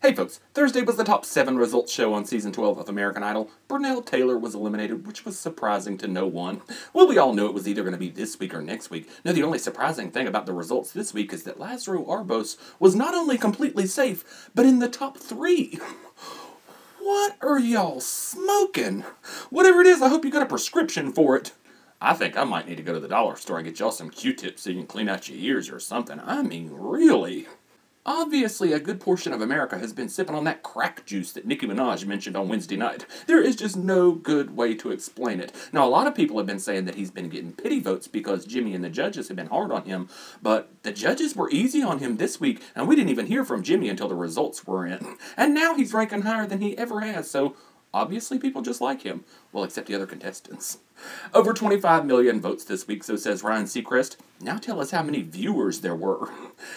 Hey folks, Thursday was the top 7 results show on season 12 of American Idol. Burnell Taylor was eliminated, which was surprising to no one. Well, we all knew it was either going to be this week or next week. No, the only surprising thing about the results this week is that Lazaro Arbos was not only completely safe, but in the top 3. What are y'all smoking? Whatever it is, I hope you got a prescription for it. I think I might need to go to the dollar store and get y'all some Q-tips so you can clean out your ears or something. I mean, really. Obviously, a good portion of America has been sipping on that crack juice that Nicki Minaj mentioned on Wednesday night. There is just no good way to explain it. Now, a lot of people have been saying that he's been getting pity votes because Jimmy and the judges have been hard on him, but the judges were easy on him this week, and we didn't even hear from Jimmy until the results were in. And now he's ranking higher than he ever has, so obviously people just like him. Well, except the other contestants. Over 25 million votes this week, so says Ryan Seacrest. Now tell us how many viewers there were.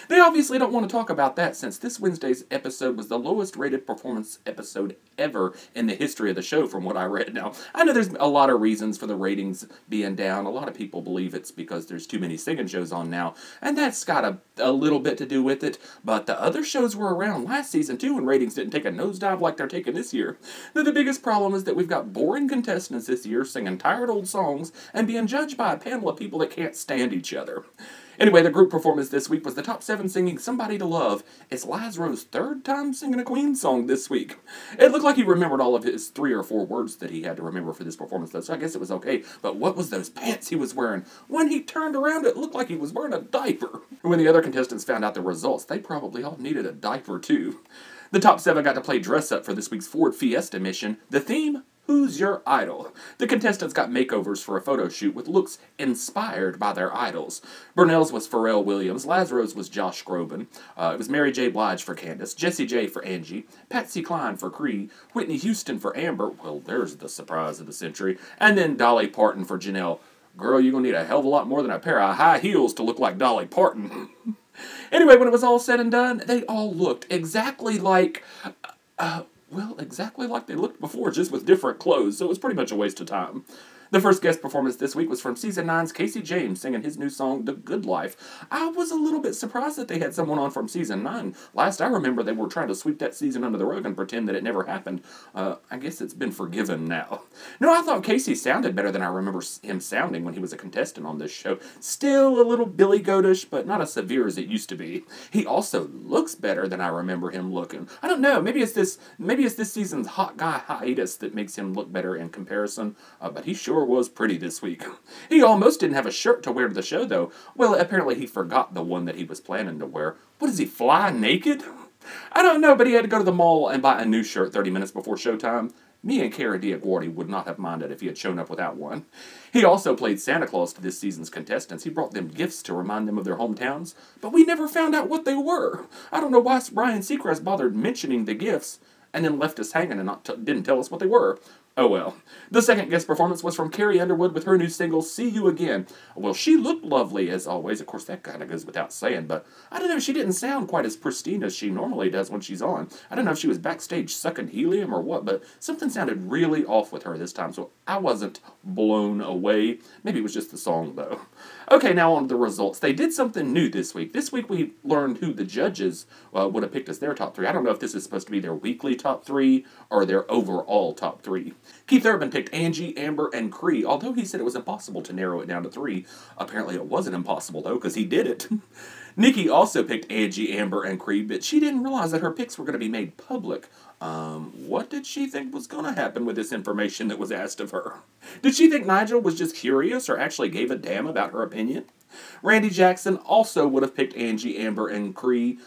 They obviously don't want to talk about that since this Wednesday's episode was the lowest rated performance episode ever in the history of the show from what I read. Now, I know there's a lot of reasons for the ratings being down. A lot of people believe it's because there's too many singing shows on now, and that's got a little bit to do with it, but the other shows were around last season too, and ratings didn't take a nosedive like they're taking this year. Now, the biggest problem is that we've got boring contestants this year singing tired old songs and being judged by a panel of people that can't stand each other. Anyway, the group performance this week was the top 7 singing Somebody to Love. It's Lazaro's 3rd time singing a Queen song this week. It looked like he remembered all of his 3 or 4 words that he had to remember for this performance, though, so I guess it was okay. But what was those pants he was wearing? When he turned around, it looked like he was wearing a diaper. When the other contestants found out the results, they probably all needed a diaper, too. The top 7 got to play dress-up for this week's Ford Fiesta mission. The theme? Who's your idol? The contestants got makeovers for a photo shoot with looks inspired by their idols. Burnell's was Pharrell Williams, Lazaro's was Josh Groban, it was Mary J. Blige for Candice, Jessie J for Angie, Patsy Cline for Kree, Whitney Houston for Amber, well, there's the surprise of the century, and then Dolly Parton for Janelle. Girl, you're gonna need a hell of a lot more than a pair of high heels to look like Dolly Parton. Anyway, when it was all said and done, they all looked exactly like, well, exactly like they looked before, just with different clothes, so it was pretty much a waste of time. The first guest performance this week was from Season 9's Casey James singing his new song, The Good Life. I was a little bit surprised that they had someone on from Season 9. Last I remember, they were trying to sweep that season under the rug and pretend that it never happened. I guess it's been forgiven now. No, I thought Casey sounded better than I remember him sounding when he was a contestant on this show. Still a little Billy Goatish, but not as severe as it used to be. He also looks better than I remember him looking. I don't know, maybe it's this season's hot guy hiatus that makes him look better in comparison, but he sure was pretty this week. He almost didn't have a shirt to wear to the show, though. Well, apparently he forgot the one that he was planning to wear. What, does he fly naked? I don't know, but he had to go to the mall and buy a new shirt 30 minutes before showtime. Me and Carrie would not have minded if he had shown up without one. He also played Santa Claus to this season's contestants. He brought them gifts to remind them of their hometowns, but we never found out what they were. I don't know why Ryan Seacrest bothered mentioning the gifts and then left us hanging and didn't tell us what they were. Oh well. The second guest performance was from Carrie Underwood with her new single, See You Again. Well, she looked lovely as always. Of course, that kind of goes without saying, but I don't know, she didn't sound quite as pristine as she normally does when she's on. I don't know if she was backstage sucking helium or what, but something sounded really off with her this time, so I wasn't blown away. Maybe it was just the song, though. Okay, now on to the results. They did something new this week. This week we learned who the judges would have picked as their top 3. I don't know if this is supposed to be their weekly top 3 or their overall top 3. Keith Urban picked Angie, Amber, and Kree, although he said it was impossible to narrow it down to 3. Apparently it wasn't impossible, though, because he did it. Nicki also picked Angie, Amber, and Kree, but she didn't realize that her picks were going to be made public. What did she think was going to happen with this information that was asked of her? Did she think Nigel was just curious or actually gave a damn about her opinion? Randy Jackson also would have picked Angie, Amber, and Kree.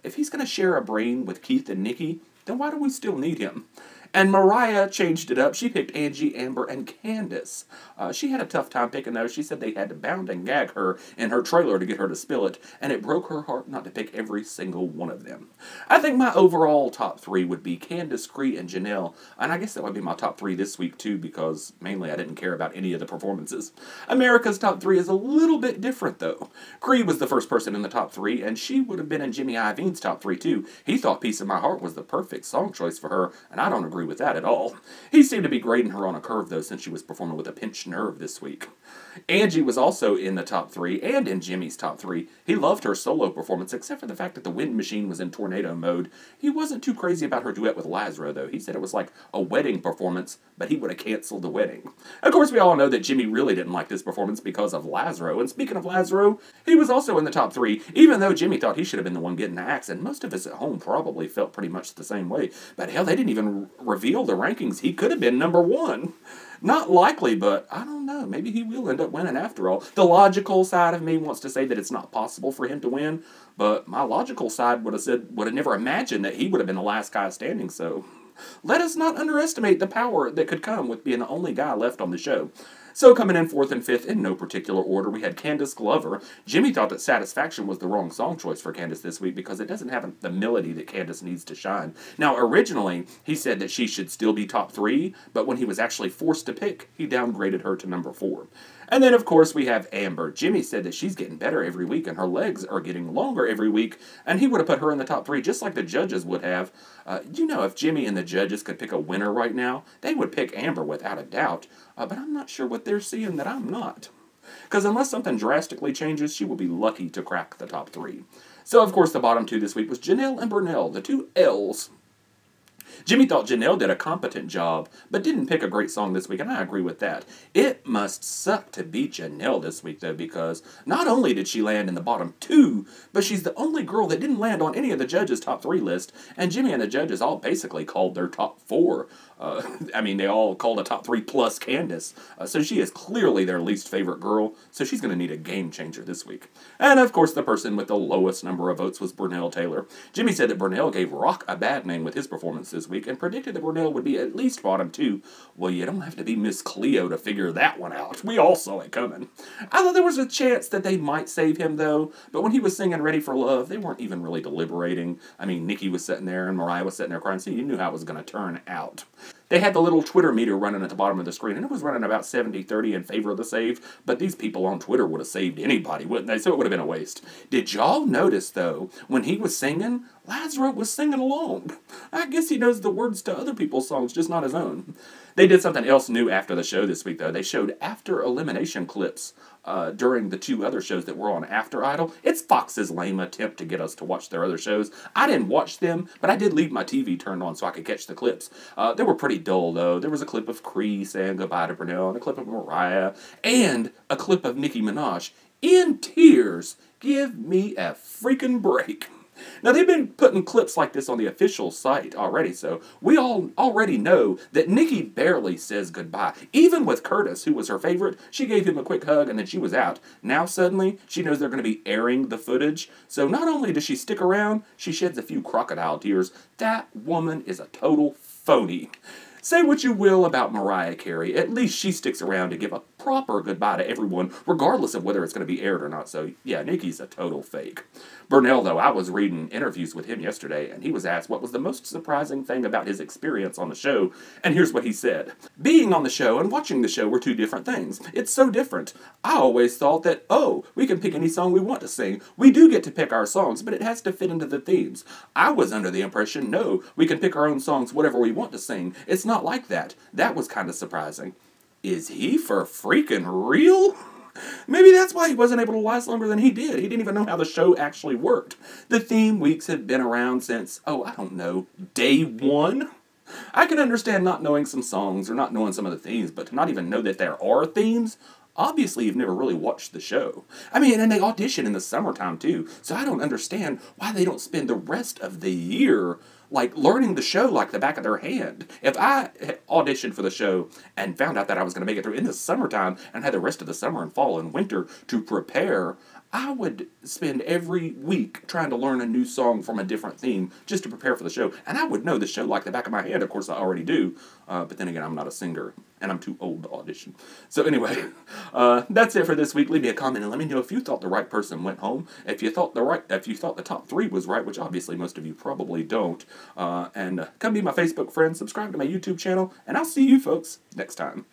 If he's going to share a brain with Keith and Nicki, then why do we still need him? And Mariah changed it up. She picked Angie, Amber, and Candice. She had a tough time picking those. She said they had to bound and gag her in her trailer to get her to spill it, and it broke her heart not to pick every single one of them. I think my overall top 3 would be Candice, Kree, and Janelle, and I guess that would be my top 3 this week too, because mainly I didn't care about any of the performances. America's top 3 is a little bit different, though. Kree was the first person in the top 3, and she would have been in Jimmy Iovine's top 3 too. He thought Piece of My Heart was the perfect song choice for her, and I don't agree agree with that at all. He seemed to be grading her on a curve, though, since she was performing with a pinched nerve this week. Angie was also in the top 3 and in Jimmy's top 3. He loved her solo performance, except for the fact that the wind machine was in tornado mode. He wasn't too crazy about her duet with Lazaro, though. He said it was like a wedding performance, but he would have canceled the wedding. Of course, we all know that Jimmy really didn't like this performance because of Lazaro. And speaking of Lazaro, he was also in the top 3, even though Jimmy thought he should have been the one getting the axe, and most of us at home probably felt pretty much the same way. But hell, they didn't even reveal the rankings. He could have been number 1. Not likely, but I don't know. Maybe he will end up winning after all. The logical side of me wants to say that it's not possible for him to win, but my logical side would have never imagined that he would have been the last guy standing, so let us not underestimate the power that could come with being the only guy left on the show. So coming in 4th and 5th, in no particular order, we had Candice Golver. Jimmy thought that Satisfaction was the wrong song choice for Candice this week because it doesn't have the melody that Candice needs to shine. Now, originally, he said that she should still be top 3, but when he was actually forced to pick, he downgraded her to number 4. And then, of course, we have Amber. Jimmy said that she's getting better every week and her legs are getting longer every week, and he would have put her in the top 3 just like the judges would have. You know, if Jimmy and the judges could pick a winner right now, they would pick Amber without a doubt, but I'm not sure what they're seeing that I'm not. Because unless something drastically changes, she will be lucky to crack the top 3. So, of course, the bottom 2 this week was Janelle and Burnell, the 2 L's. Jimmy thought Janelle did a competent job, but didn't pick a great song this week, and I agree with that. It must suck to beat Janelle this week, though, because not only did she land in the bottom 2, but she's the only girl that didn't land on any of the judges' top 3 list, and Jimmy and the judges all basically called their top 4. I mean, they all called a top 3 plus Candice, so she is clearly their least favorite girl, so she's going to need a game changer this week. And, of course, the person with the lowest number of votes was Burnell Taylor. Jimmy said that Burnell gave Rock a bad name with his performance this week, and predicted that Burnell would be at least bottom 2. Well, you don't have to be Miss Cleo to figure that one out. We all saw it coming. I thought there was a chance that they might save him, though, but when he was singing Ready for Love, they weren't even really deliberating. I mean, Nicki was sitting there, and Mariah was sitting there crying, so you knew how it was going to turn out. They had the little Twitter meter running at the bottom of the screen, and it was running about 70-30 in favor of the save, but these people on Twitter would have saved anybody, wouldn't they? So it would have been a waste. Did y'all notice, though, when he was singing, Lazaro was singing along? I guess he knows the words to other people's songs, just not his own. They did something else new after the show this week, though. They showed after-elimination clips during the 2 other shows that were on After Idol. It's Fox's lame attempt to get us to watch their other shows. I didn't watch them, but I did leave my TV turned on so I could catch the clips. They were pretty dull, though. There was a clip of Kree saying goodbye to Burnell, and a clip of Mariah, and a clip of Nicki Minaj in tears. Give me a freaking break. Now, they've been putting clips like this on the official site already, so we all already know that Nicki barely says goodbye. Even with Curtis, who was her favorite, she gave him a quick hug and then she was out. Now, suddenly, she knows they're going to be airing the footage, so not only does she stick around, she sheds a few crocodile tears. That woman is a total phony. Say what you will about Mariah Carey, at least she sticks around to give a proper goodbye to everyone, regardless of whether it's going to be aired or not. So, yeah, Nicki's a total fake. Burnell, though, I was reading interviews with him yesterday, and he was asked what was the most surprising thing about his experience on the show, and here's what he said. Being on the show and watching the show were 2 different things. It's so different. I always thought that, oh, we can pick any song we want to sing. We do get to pick our songs, but it has to fit into the themes. I was under the impression, no, we can pick our own songs whatever we want to sing. It's not like that. That was kind of surprising. Is he for freaking real? Maybe that's why he wasn't able to last longer than he did. He didn't even know how the show actually worked. The theme weeks have been around since, oh, I don't know, day 1? I can understand not knowing some songs or not knowing some of the themes, but to not even know that there are themes, obviously you've never really watched the show. I mean, and they audition in the summertime too, so I don't understand why they don't spend the rest of the year like learning the show like the back of their hand. If I auditioned for the show and found out that I was going to make it through in the summertime and had the rest of the summer and fall and winter to prepare, I would spend every week trying to learn a new song from a different theme just to prepare for the show. And I would know the show like the back of my hand. Of course, I already do. But then again, I'm not a singer, and I'm too old to audition. So anyway, that's it for this week. Leave me a comment and let me know if you thought the right person went home. If you thought the top 3 was right, which obviously most of you probably don't. And come be my Facebook friend, subscribe to my YouTube channel, and I'll see you folks next time.